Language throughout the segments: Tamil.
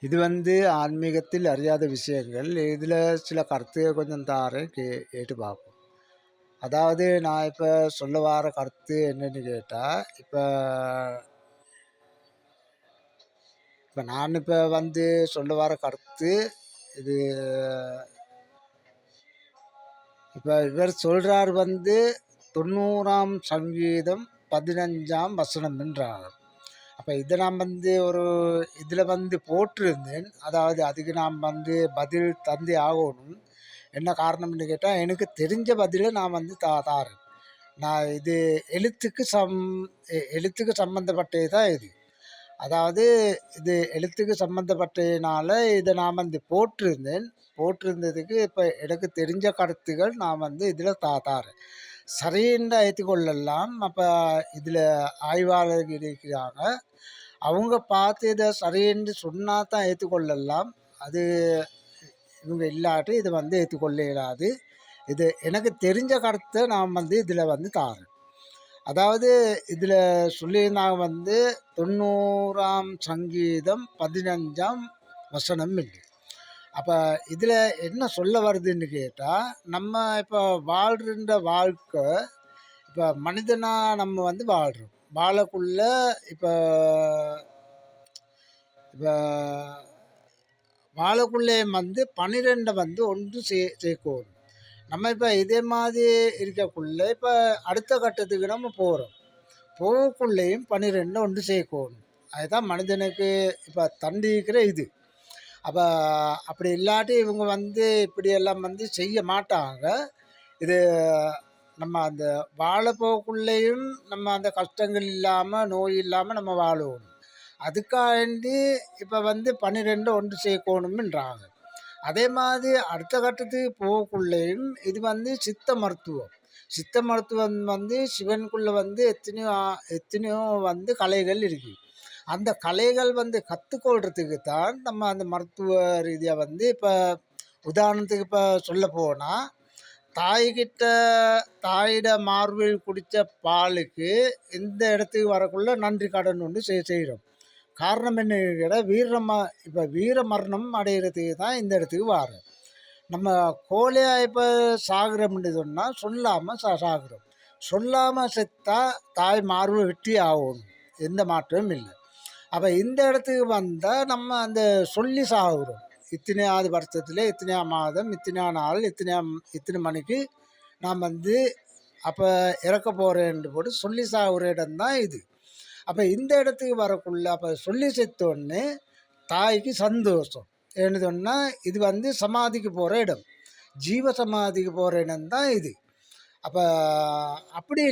இது ஆன்மீகத்தில் அறியாத விஷயங்கள். இதில் சில கருத்துகள் கொஞ்சம் தாரேன், கேட்டு பார்ப்போம். அதாவது நான் இப்போ சொல்ல வர கருத்து என்னன்னு கேட்டால், இப்போ இப்போ நான் இப்போ சொல்ல வர கருத்து இது. இப்போ இவர் சொல்கிறார் 90ஆம் சங்கீதம் 15ஆம் வசனம்ன்றாங்க. அப்போ இதை நான் ஒரு இதில் போட்டிருந்தேன். அதாவது அதுக்கு நான் பதில் தந்தி ஆகணும். என்ன காரணம்னு கேட்டால், எனக்கு தெரிஞ்ச பதிலை நான் தாரேன். நான் இது எழுத்துக்கு சம்மந்தப்பட்டது தான் இது. அதாவது இது எழுத்துக்கு சம்மந்தப்பட்டதுனால இதை நான் போட்டிருந்தேன். போட்டிருந்ததுக்கு இப்போ எனக்கு தெரிஞ்ச கருத்துகள் நான் இதில் தாரேன். சரின்னு ஏற்றுக்கொள்ளலாம். அப்போ இதில் ஆய்வாளர்கள் இருக்கிறாங்க. அவங்க பார்த்து இதை சரின்னு சொன்னால் தான் ஏற்றுக்கொள்ளலாம். அது இவங்க இல்லாட்டி இதை ஏற்றுக்கொள்ள இயலாது. இது எனக்கு தெரிஞ்ச கருத்தை நான் இதில் தாரேன். அதாவது இதில் சொல்லியிருந்தாங்க 90ஆம் சங்கீதம் 15ஆம் வசனம் இல்லை. அப்போ இதில் என்ன சொல்ல வருதுன்னு கேட்டால், நம்ம இப்போ வாழ்கின்ற வாழ்க்கை, இப்போ மனிதனாக நம்ம வாழ்கிறோம். வாழக்குள்ள இப்போ இப்போ வாழக்குள்ளே 12 ஒன்று சேர்க்கணும். நம்ம இப்போ இதே மாதிரி இருக்கக்குள்ள இப்போ அடுத்த கட்டத்துக்கு நம்ம போகிறோம். போகக்குள்ளேயும் 12 ஒன்று சேர்க்கணும். அதுதான் மனிதனுக்கு இப்போ தண்டிக்கிற இது. அப்போ அப்படி இல்லாட்டி இவங்க இப்படியெல்லாம் செய்ய மாட்டாங்க. இது நம்ம அந்த வாழ போகக்குள்ளேயும் நம்ம அந்த கஷ்டங்கள் இல்லாமல், நோய் இல்லாமல் நம்ம வாழுவோம். அதுக்காண்டி இப்போ 12 ஒன்று சேர்க்கணும்ன்றாங்க. அதே மாதிரி அடுத்த கட்டத்துக்கு போகக்குள்ளேயும் இது சித்த மருத்துவம். சித்த மருத்துவம் சிவனுக்குள்ளே எத்தனையோ கலைகள் இருக்குது. அந்த கலைகள் கற்றுக்கொள்றதுக்கு தான் நம்ம அந்த மருத்துவ ரீதியாக இப்போ உதாரணத்துக்கு இப்போ சொல்ல போனால், தாயிட மார்பில் குடித்த பாலுக்கு இந்த இடத்துக்கு வரக்குள்ள நன்றி கடன் ஒன்று செய்கிறோம். காரணம் என்ன கேட்டால், இப்போ வீர மரணம் அடைகிறதுக்கு தான் இந்த இடத்துக்கு வாரோம். நம்ம கோழையாக இப்போ சாகுறோம்னு சொன்னால் சொல்லாமல் சாகுறோம். சொல்லாமல் செத்தா தாய் மார்பு வெட்டி ஆகணும், எந்த மாற்றமும் இல்லை. அப்போ இந்த இடத்துக்கு வந்தால் நம்ம அந்த சொல்லி சாகுறோம். இத்தனையாவது வருஷத்தில், இத்தனையாம் மாதம், இத்தனையா நாள், இத்தனை மணிக்கு நான் அப்போ இறக்க போகிறேன்னு போட்டு சொல்லி சாகுற இடம்தான் இது. அப்போ இந்த இடத்துக்கு வரக்குள்ள அப்போ சொல்லி செத்தோடனே தாய்க்கு சந்தோஷம். ஏன்னு சொன்னால் இது சமாதிக்கு போகிற இடம், ஜீவ சமாதிக்கு போகிற இடம் தான் இது. அப்போ அப்படி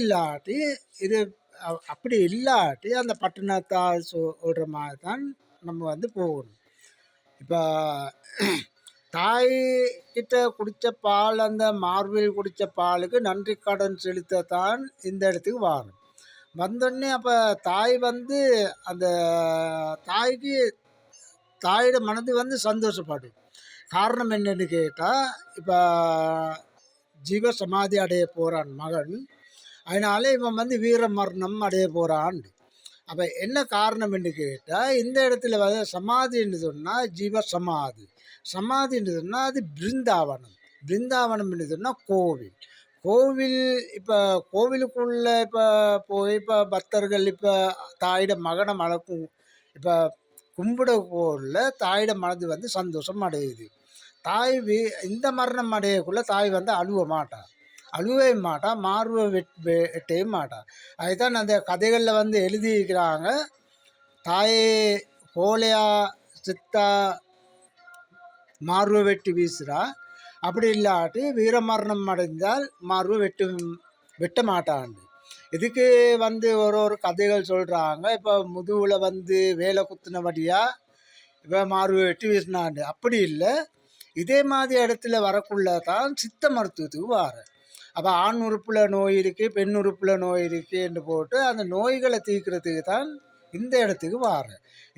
இல்லாட்டி அந்த பட்டணத்தால் சொல்கிற மாதிரி தான் நம்ம போகணும். இப்போ தாய்கிட்ட குடித்த பால், அந்த மார்பில் குடித்த பாலுக்கு நன்றி கடன் செலுத்தத்தான் இந்த இடத்துக்கு வாரும். வந்தோடனே அப்போ தாய் அந்த தாயோட மனது சந்தோஷப்படும். காரணம் என்னன்னு கேட்டால், இப்போ ஜீவ சமாதி அடைய போகிறான் மகன், அதனால இவன் வீர மரணம் அடைய போகிறான். அப்போ என்ன காரணம் என்று கேட்டால், இந்த இடத்துல சமாதின்னு சொன்னால் ஜீவ சமாதி, சமாதின்னு சொன்னால் அது பிருந்தாவனம் என்று சொன்னால் கோவில். இப்போ கோவிலுக்குள்ளே இப்போ பக்தர்கள் இப்போ தாயிட மகனை மலக்கும் இப்போ கும்பிடக்குள்ள தாயிட மனது சந்தோஷம் அடையுது. தாய் இந்த மரணம் அடையக்குள்ள தாய் அழுவே மாட்டா, மார்பை வெட்டவே மாட்டா. அதுதான் அந்த கதைகளில் எழுதியிருக்கிறாங்க. தாயே கோலையா சித்தா மார்பை வெட்டி வீசுறா, அப்படி இல்லாட்டி வீரமரணம் அடைந்தால் மார்பு வெட்ட மாட்டாண்டு. இதுக்கு ஒரு கதைகள் சொல்கிறாங்க. இப்போ முதுகில் வேலை குத்துனபடியாக இப்போ மார்பு வெட்டி வீசினாண்டு. அப்படி இல்லை, இதே மாதிரி இடத்துல வரக்குள்ள தான் சித்த மருத்துவத்துக்கு வார. அப்போ ஆண் உறுப்பில் நோய் இருக்குது, பெண் உறுப்பில் நோய் இருக்குன்னு போட்டு அந்த நோய்களை தீர்க்கிறதுக்கு தான் இந்த இடத்துக்கு வார.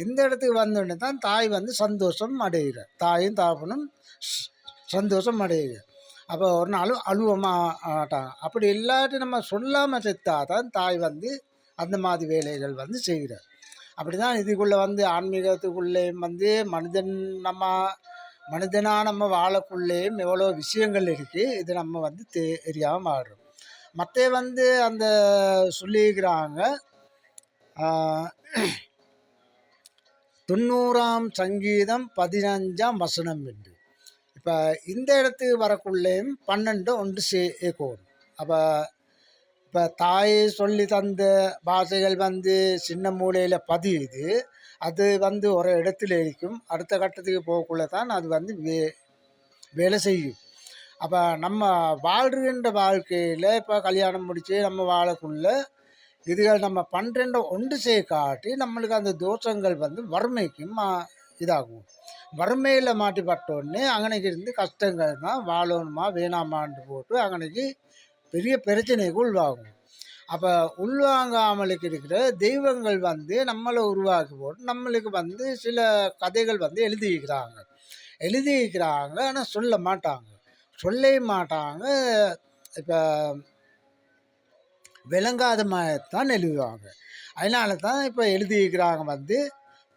இந்த இடத்துக்கு வந்தோடனே தான் தாய் சந்தோஷம் அடைகிற, தாயும் தாப்பனும் சந்தோஷம் அடையுது. அப்போ ஒரு நாள் அழுவ மாட்டாங்க. அப்படி இல்லாட்டி நம்ம சொல்லாமல் செத்தாதான் தாய் அந்த மாதிரி வேலைகள் செய்கிறார். அப்படிதான் இதுக்குள்ளே வந்து ஆன்மீகத்துக்குள்ளேயும் வந்து நம்ம மனிதனாக நம்ம வாழக்குள்ளேயும் எவ்வளோ விஷயங்கள் இருக்குது. இது நம்ம வந்து தெரியாமல் ஆடுறோம். மற்ற வந்து அந்த சொல்லியிருக்கிறாங்க 90ஆம் சங்கீதம் 15ஆம் வசனம் என்று. இப்போ இந்த இடத்துக்கு வரக்குள்ளேயும் 12 ஒன்று சேர்க்கணும். அப்போ இப்போ தாய் சொல்லி தந்த பாஷைகள் வந்து சின்ன மூலையில் பதியுது. அது வந்து ஒரு இடத்துல இருக்கும். அடுத்த கட்டத்துக்கு போகக்குள்ள தான் அது வந்து வேலை செய்யும். அப்போ நம்ம வாழ்கின்ற வாழ்க்கையில் இப்போ கல்யாணம் முடித்து நம்ம வாழக்குள்ள இதுகள் நம்ம 12 ஒன்று காட்டி நம்மளுக்கு அந்த தோஷங்கள் வந்து வறுமைக்கும் இதாகும். வறுமையில் மாட்டிப்பட்டோடனே அங்கனைக்கு இருந்து கஷ்டங்கள் தான் வாழணுமா வேணாமான்னு போட்டு அங்கனைக்கு பெரிய பிரச்சனைக்கு உள்வாகும். அப்போ உள்வாங்காமலுக்கு இருக்கிற தெய்வங்கள் வந்து நம்மளை உருவாக்கி போட்டு நம்மளுக்கு வந்து சில கதைகள் வந்து எழுதிக்கிறாங்க. ஆனால் சொல்ல மாட்டாங்க. இப்போ விளங்காத மாதிரித்தான் எழுதுவாங்க. அதனால தான் இப்போ எழுதியிருக்கிறாங்க வந்து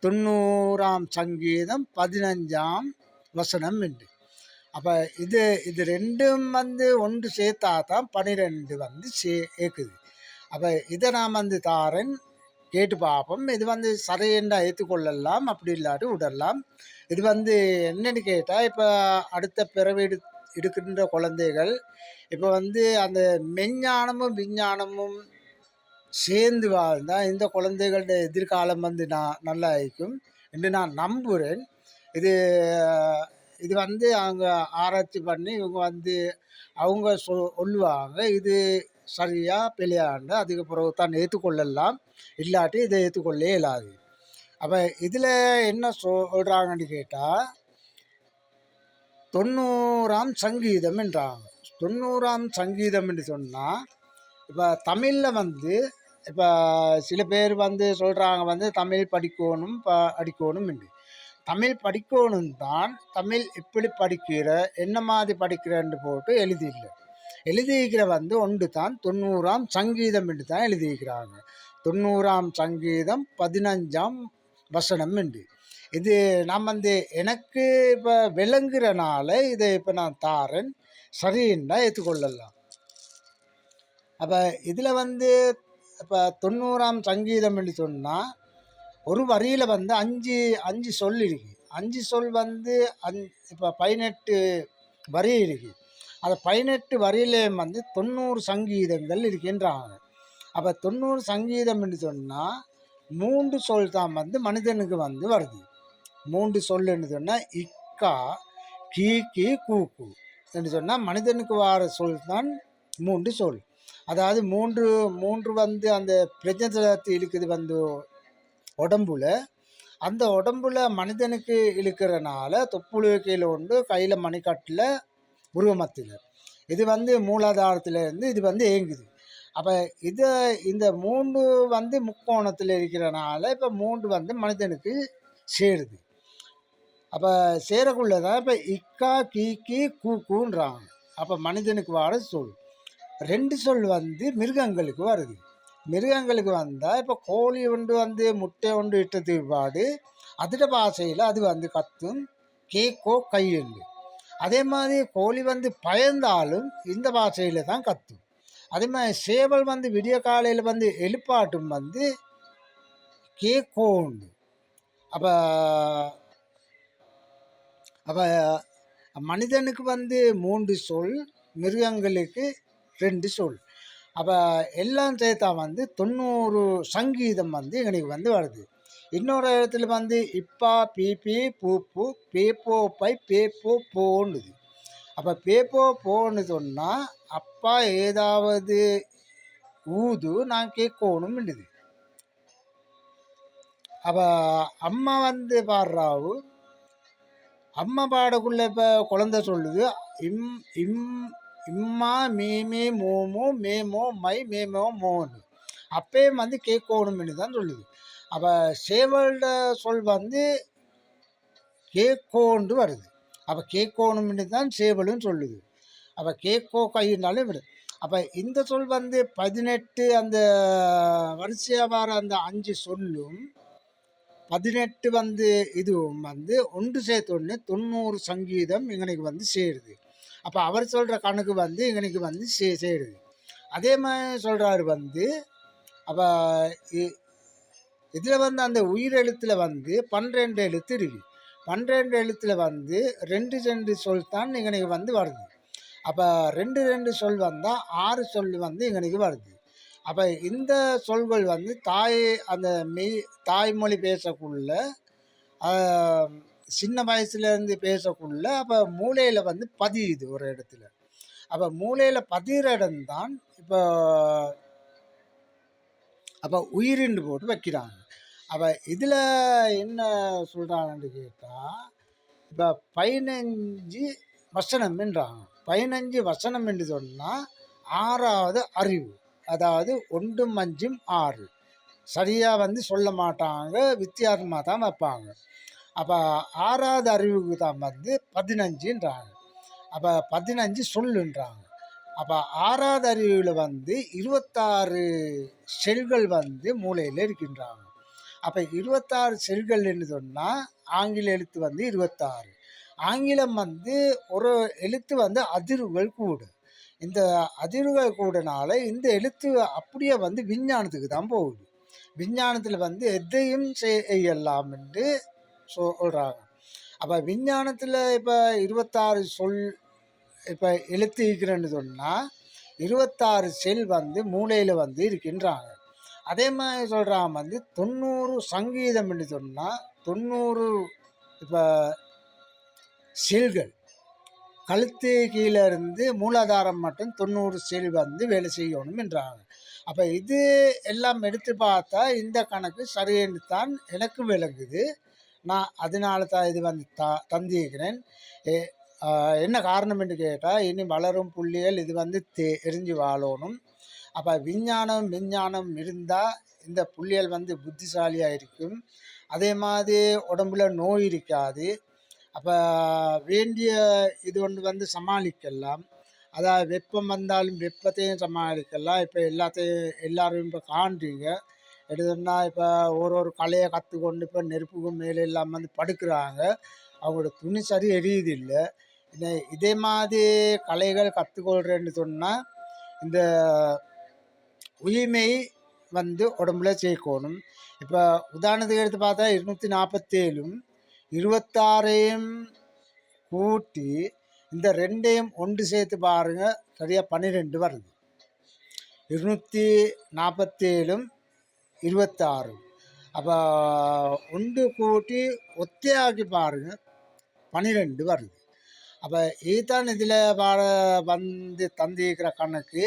90ஆம் சங்கீதம் 15ஆம் வசனம் என்று. அப்போ இது ரெண்டும் வந்து ஒன்று சேர்த்தா தான் 12 வந்து சேர்க்குது. அப்போ இதை நான் வந்து தாரன் கேட்டு பார்ப்போம். இது வந்து சரியென்றா ஏற்றுக்கொள்ளலாம், அப்படி இல்லாட்டி விடலாம். இது வந்து என்னென்னு கேட்டால், இப்போ அடுத்த பிறவி எடுக்கின்ற குழந்தைகள் இப்போ வந்து அந்த மெஞ்ஞானமும் விஞ்ஞானமும் சேர்ந்து வாழ்ந்தால் இந்த குழந்தைகளோட எதிர்காலம் வந்து நல்லா இருக்கும் என்று நான் நம்புகிறேன். இது வந்து அவங்க ஆராய்ச்சி பண்ணி இவங்க வந்து அவங்க சொல்லுவாங்க இது சரியா பிழையாண்டு. அதுக்கு பிறகு தான் ஏற்றுக்கொள்ளலாம், இல்லாட்டி இதை ஏற்றுக்கொள்ளே இயலாது. அப்போ இதில் என்ன சொல்கிறாங்கன்னு கேட்டால் 90ஆம் சங்கீதம் என்றாங்க. 90ஆம் சங்கீதம் என்று சொன்னால் இப்போ தமிழில் வந்து இப்போ சில பேர் வந்து சொல்கிறாங்க வந்து தமிழ் படிக்கணும் படிக்கணும் என்று. தமிழ் படிக்கணும் தான். தமிழ் எப்படி படிக்கிற என்ன மாதிரி படிக்கிறன்னு போட்டு எழுதியிருக்கிற வந்து ஒன்று தான் 90ஆம் சங்கீதம் என்று தான் எழுதியிருக்கிறாங்க. 90ஆம் சங்கீதம் 15ஆம் வசனம் என்று. இது நான் வந்து எனக்கு இப்போ விளங்குறனால இதை இப்போ நான் தாரன் சரின்னா ஏற்றுக்கொள்ளலாம். அப்போ இதில் வந்து இப்போ 90ஆம் சங்கீதம் என்று சொன்னால் ஒரு வரியில் வந்து அஞ்சு சொல் இருக்குது. 5 சொல் வந்து இப்போ 18 வரி இருக்குது. அந்த 18 வரியிலே வந்து 90 சங்கீதங்கள் இருக்கின்றாங்க. அப்போ 90 சங்கீதம் என்று சொன்னால் 3 சொல் தான் வந்து மனிதனுக்கு வந்து வருது. 3 சொல் என்று சொன்னால் இக்கா கீ கூக்கு என்று சொன்னால் மனிதனுக்கு வர சொல் தான் 3 சொல். அதாவது மூன்று வந்து அந்த பிரஜனத்தில் இருக்குது வந்து உடம்புல. அந்த உடம்புல மனிதனுக்கு இழுக்கிறனால தொப்புளு கீழே உண்டு, கையில் மணிக்கட்டில் உருவமத்தில் இது வந்து மூலாதாரத்திலேருந்து இது வந்து இயங்குது. அப்போ இந்த 3 வந்து முக்கோணத்தில் இருக்கிறனால இப்போ 3 வந்து மனிதனுக்கு சேருது. அப்போ சேரக்குள்ளதான் இப்போ இக்கா கீ கூக்குன்றாங்க. அப்போ மனிதனுக்கு வர சொல். 2 சொல் வந்து மிருகங்களுக்கு வருது. மிருகங்களுக்கு வந்தால் இப்போ கோழி ஒன்று வந்து முட்டை ஒன்று இட்டதுக்கு பாடு அதோட பாஷையில் அது வந்து கத்தும் கேக்கோ கையுண்டு. அதே மாதிரி கோழி வந்து பயந்தாலும் இந்த பாஷையில் தான் கத்தும். அதே மாதிரி சேவல் வந்து விடிய காலையில் வந்து எழுப்பாட்டும் வந்து கேக்கோ உண்டு. அப்போ மனிதனுக்கு வந்து 3 சொல், மிருகங்களுக்கு 2 சொல். அப்போ எல்லாம் சேர்த்தா வந்து 90 சங்கீதம் வந்து எங்களுக்கு வந்து வருது. இன்னொரு இடத்துல வந்து இப்பா பீப்பி பூப்பு பேப்போ பை பேப்போ போன்னுது. அப்போ பேப்போ போன்னு சொன்னால் அப்பா ஏதாவது ஊது நான் கேட்கணும்னுது. அப்போ அம்மா வந்து பாடுறாவு. அம்மா பாடக்குள்ள இப்போ குழந்தை சொல்லுது இம்மா மீமே மோமோ மேமோ மை மேமோ மோன்னு. அப்பயும் வந்து கேட்கணும்னு தான் சொல்லுது. அப்போ சேவலோட சொல் வந்து கேட்கோண்டு வருது. அப்போ கேட்கணும்னு தான் சேவலும் சொல்லுது. அப்போ கேட்கோ கையினாலும் விடு. அப்போ இந்த சொல் வந்து 18 அந்த வரிசையாக வர அந்த 5 சொல்லும் 18 வந்து இதுவும் வந்து ஒன்று சேர்த்தொன்னு 90% இங்கனைக்கு வந்து சேருது. அப்போ அவர் சொல்கிற கணக்கு வந்து இங்கனைக்கு வந்து சேருது. அதே மாதிரி சொல்கிறாரு வந்து அப்போ இதில் வந்து அந்த உயிரெழுத்தில் வந்து 12 எழுத்து இருக்கு. 12 எழுத்தில் வந்து 2 சொல் தான் இங்கனைக்கு வந்து வருது. அப்போ 2 சொல் வந்தால் 6 சொல் வந்து இங்கனைக்கு வருது. அப்போ இந்த சொல்கள் வந்து அந்த தாய்மொழி பேசக்குள்ள சின்ன வயசுலேருந்து பேசக்குள்ள அப்போ மூளையில் வந்து பதியுது ஒரு இடத்துல. அப்போ மூளையில் பதிகிற இடம்தான் அப்போ உயிரின்னு போட்டு வைக்கிறாங்க. அப்போ இதில் என்ன சொல்கிறாங்கன்னு கேட்டால் இப்போ 15 வசனம்ன்றாங்க. 15 வசனம் என்று சொன்னால் 6வது அறிவு, அதாவது 1 5 6 சரியாக வந்து சொல்ல மாட்டாங்க, வித்தியாசமாக தான் வைப்பாங்க. அப்போ 6வது அறிவுக்கு தான் வந்து 15ன்றாங்க. அப்போ 15 சொல்லுன்றாங்க. அப்போ 6வது அறிவில் வந்து 26 செல்கள் வந்து மூளையில் இருக்கின்றாங்க. அப்போ 26 செல்கள் என்று சொன்னால் ஆங்கில எழுத்து வந்து 26. ஆங்கிலம் வந்து ஒரு எழுத்து வந்து அதிர்வுகள் கூடும். இந்த அதிர்வுகள் கூடனால இந்த எழுத்து அப்படியே வந்து விஞ்ஞானத்துக்கு தான் போகுது. விஞ்ஞானத்தில் வந்து எதையும் செய்யலாம் என்று சொல்கிறாங்க. அப்போ விஞ்ஞானத்தில் இப்போ 26 சொல் இப்போ எழுத்து இருக்கிறேன்னு சொன்னால் 26 செல் வந்து மூளையில் வந்து இருக்கின்றாங்க. அதே மாதிரி சொல்கிறாங்க வந்து 90% என்று சொன்னால் 90 இப்போ செல்கள் கழுத்து கீழே இருந்து மூலாதாரம் மட்டும் 90 செல் வந்து வேலை செய்யணும் என்றாங்க. அப்போ இது எல்லாம் எடுத்து பார்த்தா இந்த கணக்கு சரியென்று தான் எனக்கு விளங்குது. நான் அதனால தான் இது வந்து தந்திருக்கிறேன். என்ன காரணம் என்று கேட்டால் இனி வளரும் புள்ளிகள் இது வந்து எரிஞ்சு வாழணும். அப்போ விஞ்ஞானம் இருந்தால் இந்த புள்ளிகள் வந்து புத்திசாலியாக இருக்கும். அதே மாதிரி உடம்புல நோய் இருக்காது. அப்போ வேண்டிய இது ஒன்று வந்து சமாளிக்கலாம். அதாவது வெப்பம் வந்தாலும் வெப்பத்தையும் சமாளிக்கலாம். இப்போ எல்லாரும் இப்போ காண்றீங்க எடுத்தோம்னா இப்போ ஒரு கலையை கற்றுக்கொண்டு இப்போ நெருப்புக்கு மேலே எல்லாம் வந்து படுக்கிறாங்க. அவங்களோட துணி சரி எரியுது இல்லை. இதே மாதிரி கலைகள் கற்றுக்கொள்கிறேன்னு சொன்னால் இந்த உயிர்மை வந்து உடம்புல சேர்க்கணும். இப்போ உதாரணத்துக்கு எடுத்து பார்த்தா 247ம் 26ஐயும் கூட்டி இந்த 2ஐயும் ஒன்று சேர்த்து பாருங்கள், சரியாக 12 வருது. 247ம் 26. அப்போ ஒன்று கூட்டி ஒத்தையாக்கி பாருங்கள் 12 வருது. அப்போ இதுதான் இதில் வந்து தந்திருக்கிற கணக்கு.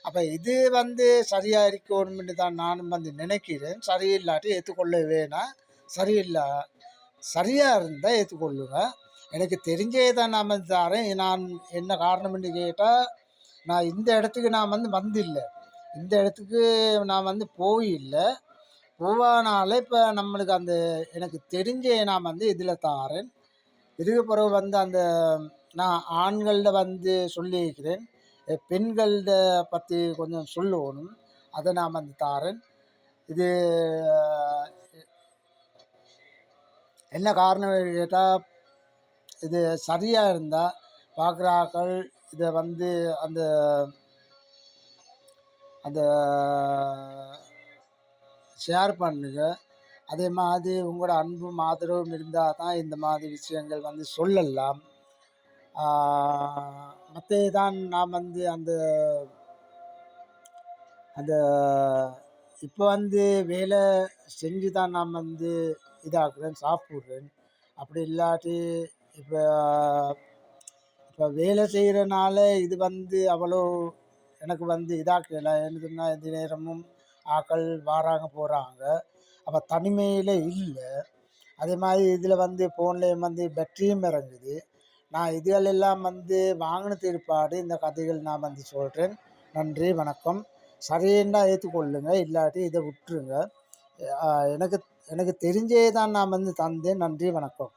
அப்போ இது வந்து சரியாக இருக்கணும்னு தான் நானும் வந்து நினைக்கிறேன். சரியில்லாட்டி ஏற்றுக்கொள்ள வேணாம். சரியாக இருந்தால் ஏற்றுக்கொள்ளுங்க. எனக்கு தெரிஞ்சே தான் நான் வந்து தரேன். நான் என்ன காரணம்னு கேட்டால் நான் இந்த இடத்துக்கு நான் வந்து வந்தில்லை, இந்த இடத்துக்கு நான் வந்து போயில்லை. போவானால இப்போ நம்மளுக்கு அந்த எனக்கு தெரிஞ்சே நான் வந்து இதில் தாரேன். இதுக்கு பிறகு வந்து அந்த நான் ஆண்களில் வந்து சொல்லியிருக்கிறேன், பெண்கள்ட பற்றி கொஞ்சம் சொல்லணும், அதை நான் வந்து தாரேன். இது என்ன காரணம் கேட்டால் இது சரியாக இருந்தால் பார்க்குறாக்கள் இதை வந்து அந்த அந்த ஷேர் பண்ணுங்க. அதே மாதிரி உங்களோட அன்பும் ஆதரவும் இருந்தால் தான் இந்த மாதிரி விஷயங்கள் வந்து சொல்லலாம். மற்றது தான் நான் வந்து அந்த அந்த இப்போ வந்து வேலை செஞ்சு தான் நான் வந்து இதாக்குறேன், சாப்பிட்றேன். அப்படி இல்லாட்டி இப்போ இப்போ வேலை செய்கிறனால இது வந்து அவ்வளோ எனக்கு வந்து இதாக்கலை. என்னதுன்னா எந்த நேரமும் ஆக்கள் வராங்க போகிறாங்க. அப்போ தனிமையில் இல்லை. அதே மாதிரி இதில் வந்து ஃபோன்லேயும் வந்து பேட்டரியும் இறங்குது. நான் இதுகளெல்லாம் வந்து வாங்கின திருப்பாடு இந்த கதைகள் நான் வந்து சொல்கிறேன். நன்றி, வணக்கம். சரியா ஏற்றுக்கொள்ளுங்க, இல்லாட்டி இதை விட்டுருங்க. எனக்கு தெரிஞ்சே தான் நான் வந்து தந்தேன். நன்றி, வணக்கம்.